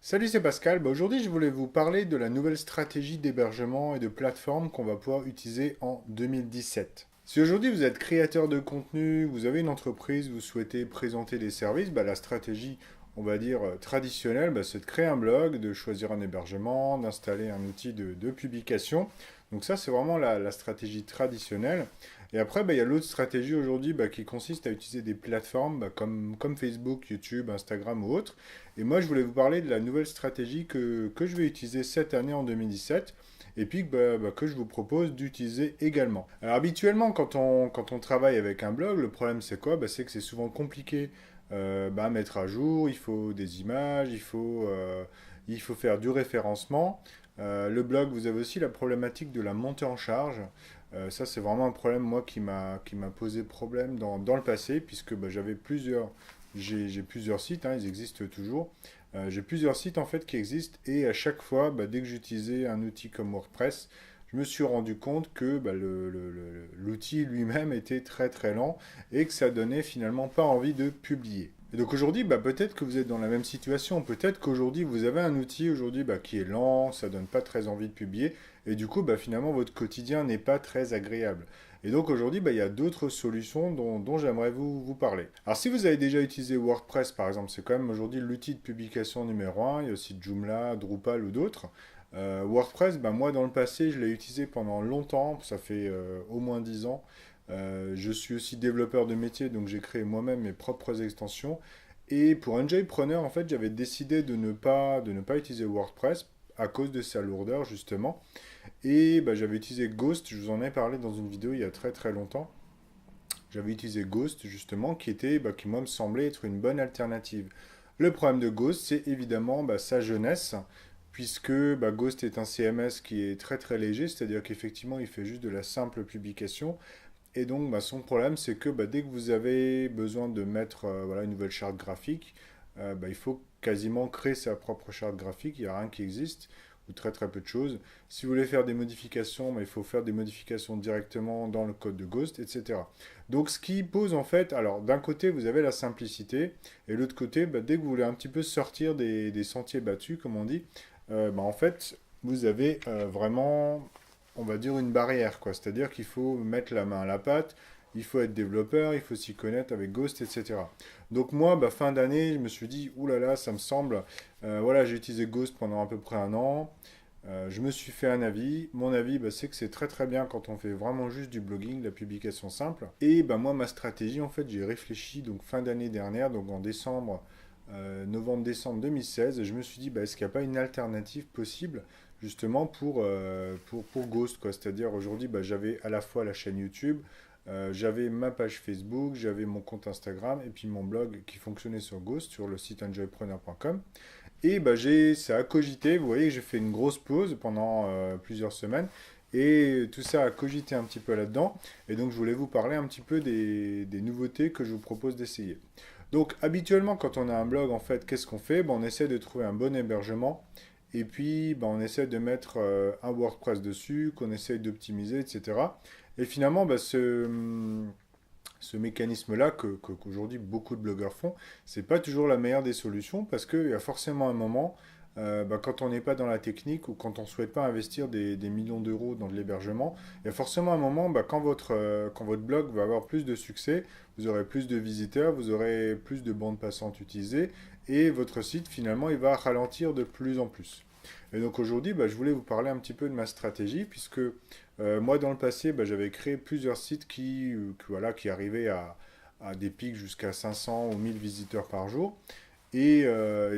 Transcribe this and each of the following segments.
Salut, c'est Pascal. Aujourd'hui, je voulais vous parler de la nouvelle stratégie d'hébergement et de plateforme qu'on va pouvoir utiliser en 2017. Si aujourd'hui vous êtes créateur de contenu, vous avez une entreprise, vous souhaitez présenter des services, la stratégie, on va dire, traditionnelle, c'est de créer un blog, de choisir un hébergement, d'installer un outil de publication. Donc ça, c'est vraiment la stratégie traditionnelle. Et après, il y a l'autre stratégie aujourd'hui qui consiste à utiliser des plateformes comme Facebook, YouTube, Instagram ou autres. Et moi, je voulais vous parler de la nouvelle stratégie que je vais utiliser cette année en 2017 et puis que je vous propose d'utiliser également. Alors habituellement, quand on travaille avec un blog, le problème c'est quoi? C'est que c'est souvent compliqué à mettre à jour, il faut des images, il faut faire du référencement. Le blog, vous avez aussi la problématique de la montée en charge. Ça, c'est vraiment un problème, moi, qui m'a posé problème dans le passé, puisque j'ai plusieurs sites, hein, ils existent toujours. J'ai plusieurs sites en fait qui existent et à chaque fois, dès que j'utilisais un outil comme WordPress, je me suis rendu compte que l'outil lui-même était très très lent et que ça donnait finalement pas envie de publier. Et donc aujourd'hui, peut-être que vous êtes dans la même situation. Peut-être qu'aujourd'hui, vous avez un outil aujourd'hui qui est lent, ça donne pas très envie de publier, et du coup, finalement, votre quotidien n'est pas très agréable. Et donc aujourd'hui, il y a d'autres solutions dont j'aimerais vous parler. Alors si vous avez déjà utilisé WordPress, par exemple, c'est quand même aujourd'hui l'outil de publication numéro un. Il y a aussi Joomla, Drupal ou d'autres. WordPress, moi dans le passé, je l'ai utilisé pendant longtemps, ça fait au moins 10 ans. Je suis aussi développeur de métier, donc j'ai créé moi-même mes propres extensions. Et pour Enjoypreneur, en fait, j'avais décidé de ne pas utiliser WordPress à cause de sa lourdeur, justement. Et j'avais utilisé Ghost, je vous en ai parlé dans une vidéo il y a très très longtemps. J'avais utilisé Ghost, justement, qui moi me semblait être une bonne alternative. Le problème de Ghost, c'est évidemment sa jeunesse, puisque Ghost est un CMS qui est très très léger, c'est-à-dire qu'effectivement il fait juste de la simple publication, et donc, son problème, c'est que dès que vous avez besoin de mettre une nouvelle charte graphique, il faut quasiment créer sa propre charte graphique. Il n'y a rien qui existe, ou très très peu de choses. Si vous voulez faire des modifications, il faut faire des modifications directement dans le code de Ghost, etc. Donc, ce qui pose en fait, alors d'un côté, vous avez la simplicité, et de l'autre côté, dès que vous voulez un petit peu sortir des sentiers battus, comme on dit, en fait, vous avez vraiment on va dire, une barrière, quoi. C'est-à-dire qu'il faut mettre la main à la pâte, il faut être développeur, il faut s'y connaître avec Ghost, etc. Donc moi, fin d'année, je me suis dit, oulala, ça me semble, voilà, j'ai utilisé Ghost pendant à peu près un an, je me suis fait un avis. Mon avis, c'est que c'est très très bien quand on fait vraiment juste du blogging, de la publication simple. Et moi, ma stratégie, en fait, j'ai réfléchi donc fin d'année dernière, donc en décembre, novembre-décembre 2016, je me suis dit, est-ce qu'il n'y a pas une alternative possible justement pour Ghost, quoi. C'est-à-dire aujourd'hui, j'avais à la fois la chaîne YouTube, j'avais ma page Facebook, j'avais mon compte Instagram et puis mon blog qui fonctionnait sur Ghost, sur le site enjoypreneur.com. Et ça a cogité, vous voyez que j'ai fait une grosse pause pendant plusieurs semaines. Et tout ça a cogité un petit peu là-dedans. Et donc je voulais vous parler un petit peu des nouveautés que je vous propose d'essayer. Donc habituellement quand on a un blog, en fait, qu'est-ce qu'on fait? On essaie de trouver un bon hébergement. Et puis on essaie de mettre un WordPress dessus, qu'on essaie d'optimiser, etc. Et finalement, ce mécanisme-là qu'aujourd'hui beaucoup de blogueurs font, c'est pas toujours la meilleure des solutions parce qu'il y a forcément un moment, quand on n'est pas dans la technique ou quand on ne souhaite pas investir des millions d'euros dans de l'hébergement, il y a forcément un moment, quand votre blog va avoir plus de succès, vous aurez plus de visiteurs, vous aurez plus de bandes passantes utilisées et votre site finalement il va ralentir de plus en plus. Et donc aujourd'hui, je voulais vous parler un petit peu de ma stratégie, puisque moi dans le passé, j'avais créé plusieurs sites qui arrivaient à des pics jusqu'à 500 ou 1000 visiteurs par jour. Et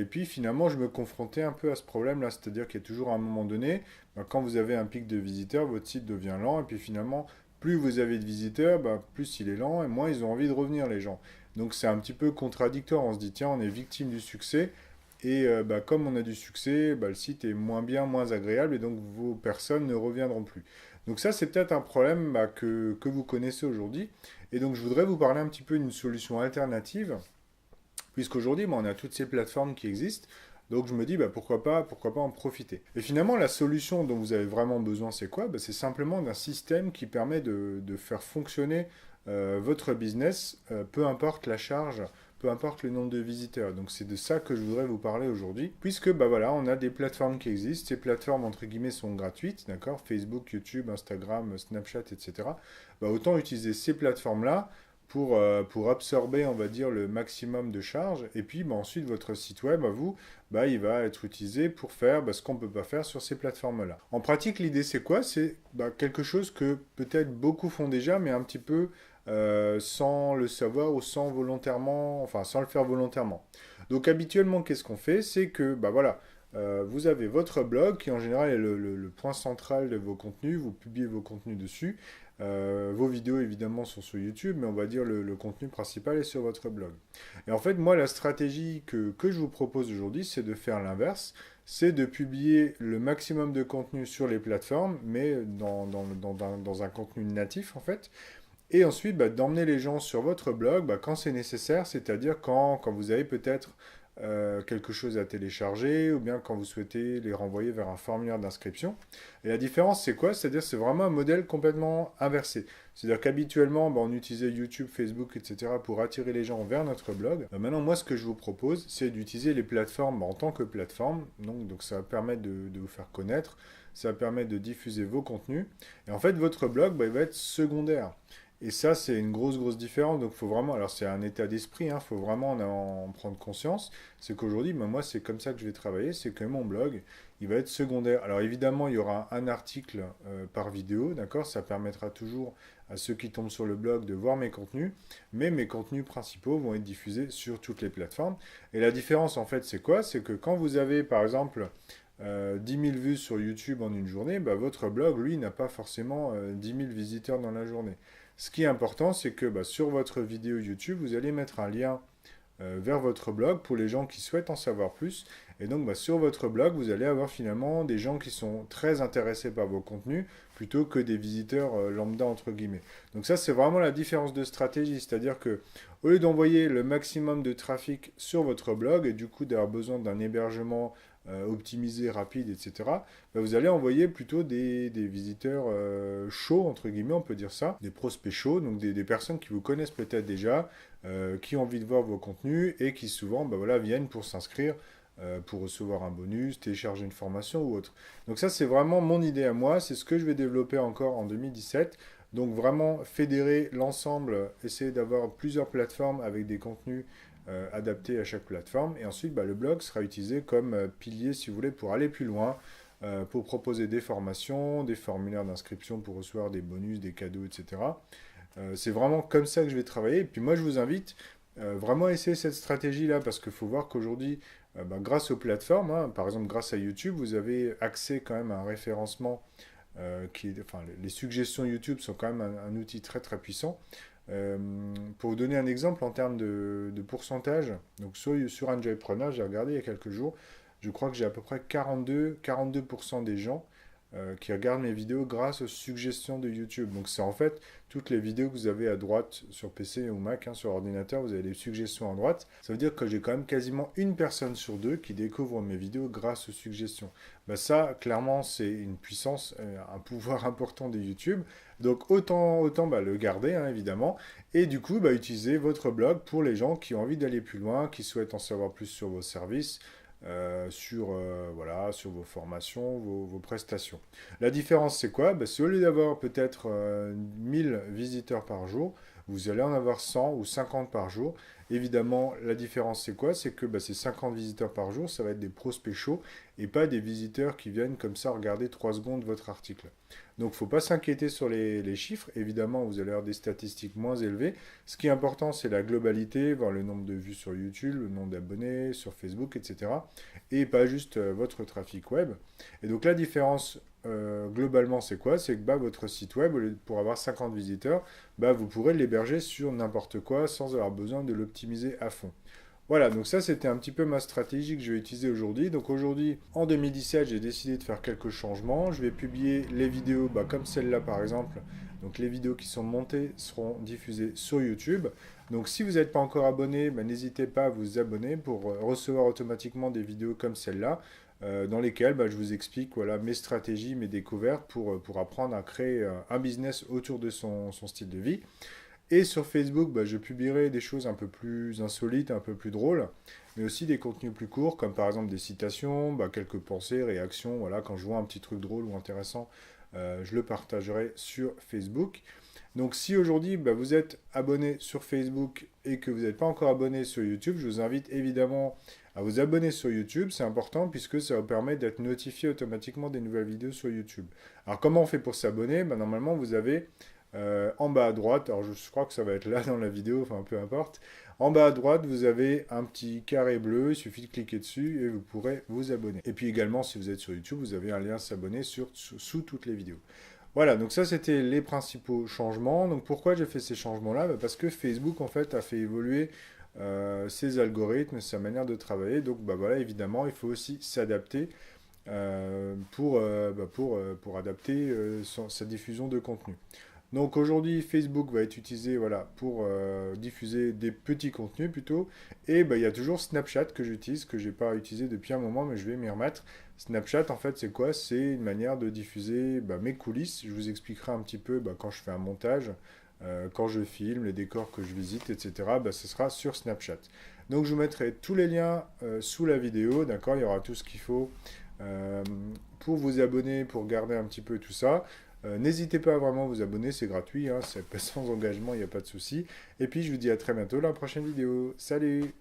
puis finalement, je me confrontais un peu à ce problème-là, c'est-à-dire qu'il y a toujours un moment donné, quand vous avez un pic de visiteurs, votre site devient lent, et puis finalement, plus vous avez de visiteurs, plus il est lent, et moins ils ont envie de revenir les gens. Donc c'est un petit peu contradictoire, on se dit, tiens, on est victime du succès, et comme on a du succès, le site est moins bien, moins agréable, et donc vos personnes ne reviendront plus. Donc ça, c'est peut-être un problème que vous connaissez aujourd'hui. Et donc je voudrais vous parler un petit peu d'une solution alternative, puisqu'aujourd'hui, on a toutes ces plateformes qui existent. Donc je me dis, pourquoi pas en profiter. Et finalement, la solution dont vous avez vraiment besoin, c'est quoi? C'est simplement d'un système qui permet de faire fonctionner votre business, peu importe la charge peu importe le nombre de visiteurs. Donc c'est de ça que je voudrais vous parler aujourd'hui, puisque bah voilà, on a des plateformes qui existent. Ces plateformes entre guillemets sont gratuites, d'accord? Facebook, YouTube, Instagram, Snapchat, etc. Bah, autant utiliser ces plateformes-là pour absorber, on va dire, le maximum de charges. Et puis bah, ensuite, votre site web, à vous, bah, il va être utilisé pour faire bah, ce qu'on ne peut pas faire sur ces plateformes-là. En pratique, l'idée, c'est quoi? C'est bah, quelque chose que peut-être beaucoup font déjà, mais un petit peu sans le savoir ou sans volontairement, enfin sans le faire volontairement. Donc habituellement, qu'est-ce qu'on fait? C'est que, bah voilà, vous avez votre blog qui en général est le point central de vos contenus, vous publiez vos contenus dessus. Vos vidéos évidemment sont sur YouTube, mais on va dire le contenu principal est sur votre blog. Et en fait, moi, la stratégie que je vous propose aujourd'hui, c'est de faire l'inverse, c'est de publier le maximum de contenu sur les plateformes, mais dans un contenu natif en fait. Et ensuite, bah, d'emmener les gens sur votre blog bah, quand c'est nécessaire, c'est-à-dire quand vous avez peut-être quelque chose à télécharger ou bien quand vous souhaitez les renvoyer vers un formulaire d'inscription. Et la différence, c'est quoi? C'est-à-dire c'est vraiment un modèle complètement inversé. C'est-à-dire qu'habituellement, bah, on utilisait YouTube, Facebook, etc. pour attirer les gens vers notre blog. Bah, maintenant, moi, ce que je vous propose, c'est d'utiliser les plateformes bah, en tant que plateforme. Donc ça va permettre de vous faire connaître, ça va permettre de diffuser vos contenus. Et en fait, votre blog, bah, il va être secondaire. Et ça, c'est une grosse différence. Donc, faut vraiment, alors c'est un état d'esprit, il faut vraiment en prendre conscience. C'est qu'aujourd'hui, ben, moi, c'est comme ça que je vais travailler. C'est que mon blog, il va être secondaire. Alors, évidemment, il y aura un article par vidéo, d'accord? Ça permettra toujours à ceux qui tombent sur le blog de voir mes contenus. Mais mes contenus principaux vont être diffusés sur toutes les plateformes. Et la différence, en fait, c'est quoi? C'est que quand vous avez, par exemple, 10 000 vues sur YouTube en une journée, bah, votre blog, lui, n'a pas forcément 10 000 visiteurs dans la journée. Ce qui est important, c'est que bah, sur votre vidéo YouTube, vous allez mettre un lien vers votre blog pour les gens qui souhaitent en savoir plus. Et donc, bah, sur votre blog, vous allez avoir finalement des gens qui sont très intéressés par vos contenus plutôt que des visiteurs lambda, entre guillemets. Donc ça, c'est vraiment la différence de stratégie. C'est-à-dire que au lieu d'envoyer le maximum de trafic sur votre blog et du coup d'avoir besoin d'un hébergement optimisé, rapide, etc., bah, vous allez envoyer plutôt des visiteurs chauds, entre guillemets, on peut dire ça, des prospects chauds, donc des personnes qui vous connaissent peut-être déjà, qui ont envie de voir vos contenus et qui souvent bah, voilà, viennent pour s'inscrire, pour recevoir un bonus, télécharger une formation ou autre. Donc ça, c'est vraiment mon idée à moi, c'est ce que je vais développer encore en 2017. Donc vraiment fédérer l'ensemble, essayer d'avoir plusieurs plateformes avec des contenus adaptés à chaque plateforme. Et ensuite, bah, le blog sera utilisé comme pilier, si vous voulez, pour aller plus loin, pour proposer des formations, des formulaires d'inscription pour recevoir des bonus, des cadeaux, etc. C'est vraiment comme ça que je vais travailler. Et puis moi, je vous invite vraiment à essayer cette stratégie-là, parce qu'il faut voir qu'aujourd'hui, bah, grâce aux plateformes, hein, par exemple grâce à YouTube, vous avez accès quand même à un référencement enfin, les suggestions YouTube sont quand même un outil très puissant. Pour vous donner un exemple en termes de pourcentage, donc sur Enjoypreneur, j'ai regardé il y a quelques jours, je crois que j'ai à peu près 42% des gens qui regardent mes vidéos grâce aux suggestions de YouTube. Donc c'est en fait toutes les vidéos que vous avez à droite sur PC ou Mac, hein, sur ordinateur, vous avez les suggestions à droite. Ça veut dire que j'ai quand même quasiment une personne sur deux qui découvre mes vidéos grâce aux suggestions. Bah ça, clairement, c'est une puissance, un pouvoir important de YouTube. Donc autant bah, le garder, hein, évidemment. Et du coup, bah, utiliser votre blog pour les gens qui ont envie d'aller plus loin, qui souhaitent en savoir plus sur vos services, voilà, sur vos formations, vos prestations. La différence, c'est quoi? Bah, c'est au lieu d'avoir peut-être 1000 visiteurs par jour, vous allez en avoir 100 ou 50 par jour. Évidemment, la différence, c'est quoi? C'est que bah, ces 50 visiteurs par jour, ça va être des prospects chauds et pas des visiteurs qui viennent comme ça regarder 3 secondes votre article. Donc, il ne faut pas s'inquiéter sur les chiffres. Évidemment, vous allez avoir des statistiques moins élevées. Ce qui est important, c'est la globalité, voir le nombre de vues sur YouTube, le nombre d'abonnés sur Facebook, etc. Et pas juste votre trafic web. Et donc, la différence globalement, c'est quoi? C'est que bah, votre site web, pour avoir 50 visiteurs, bah, vous pourrez l'héberger sur n'importe quoi sans avoir besoin de l'optimiser à fond. Voilà, donc ça c'était un petit peu ma stratégie que je vais utiliser aujourd'hui. Donc aujourd'hui, en 2017, j'ai décidé de faire quelques changements. Je vais publier les vidéos bah, comme celle-là par exemple. Donc les vidéos qui sont montées seront diffusées sur YouTube. Donc si vous n'êtes pas encore abonné, bah, n'hésitez pas à vous abonner pour recevoir automatiquement des vidéos comme celle-là, dans lesquelles bah, je vous explique voilà, mes stratégies, mes découvertes pour apprendre à créer un business autour de son style de vie. Et sur Facebook, je publierai des choses un peu plus insolites, un peu plus drôles, mais aussi des contenus plus courts, comme par exemple des citations, quelques pensées, réactions. Voilà, quand je vois un petit truc drôle ou intéressant, je le partagerai sur Facebook. Donc si aujourd'hui vous êtes abonné sur Facebook et que vous n'êtes pas encore abonné sur YouTube, je vous invite évidemment à vous abonner sur YouTube. C'est important puisque ça vous permet d'être notifié automatiquement des nouvelles vidéos sur YouTube. Alors comment on fait pour s'abonner? Normalement vous avez en bas à droite, alors je crois que ça va être là dans la vidéo, enfin peu importe. En bas à droite, vous avez un petit carré bleu, il suffit de cliquer dessus et vous pourrez vous abonner. Et puis également, si vous êtes sur YouTube, vous avez un lien s'abonner sous toutes les vidéos. Voilà, donc ça c'était les principaux changements. Donc pourquoi j'ai fait ces changements-là? Parce que Facebook en fait a fait évoluer ses algorithmes, sa manière de travailler. Donc voilà, évidemment, il faut aussi s'adapter pour adapter sa diffusion de contenu. Donc aujourd'hui, Facebook va être utilisé pour diffuser des petits contenus plutôt. Et il y a toujours Snapchat que j'utilise, que je n'ai pas utilisé depuis un moment, mais je vais m'y remettre. Snapchat, en fait, c'est quoi? C'est une manière de diffuser mes coulisses. Je vous expliquerai un petit peu quand je fais un montage, quand je filme, les décors que je visite, etc. Ce sera sur Snapchat. Donc je vous mettrai tous les liens sous la vidéo, d'accord? Il y aura tout ce qu'il faut pour vous abonner, pour garder un petit peu tout ça. N'hésitez pas à vraiment vous abonner, c'est gratuit, hein, c'est pas sans engagement, il n'y a pas de souci. Et puis je vous dis à très bientôt dans la prochaine vidéo. Salut!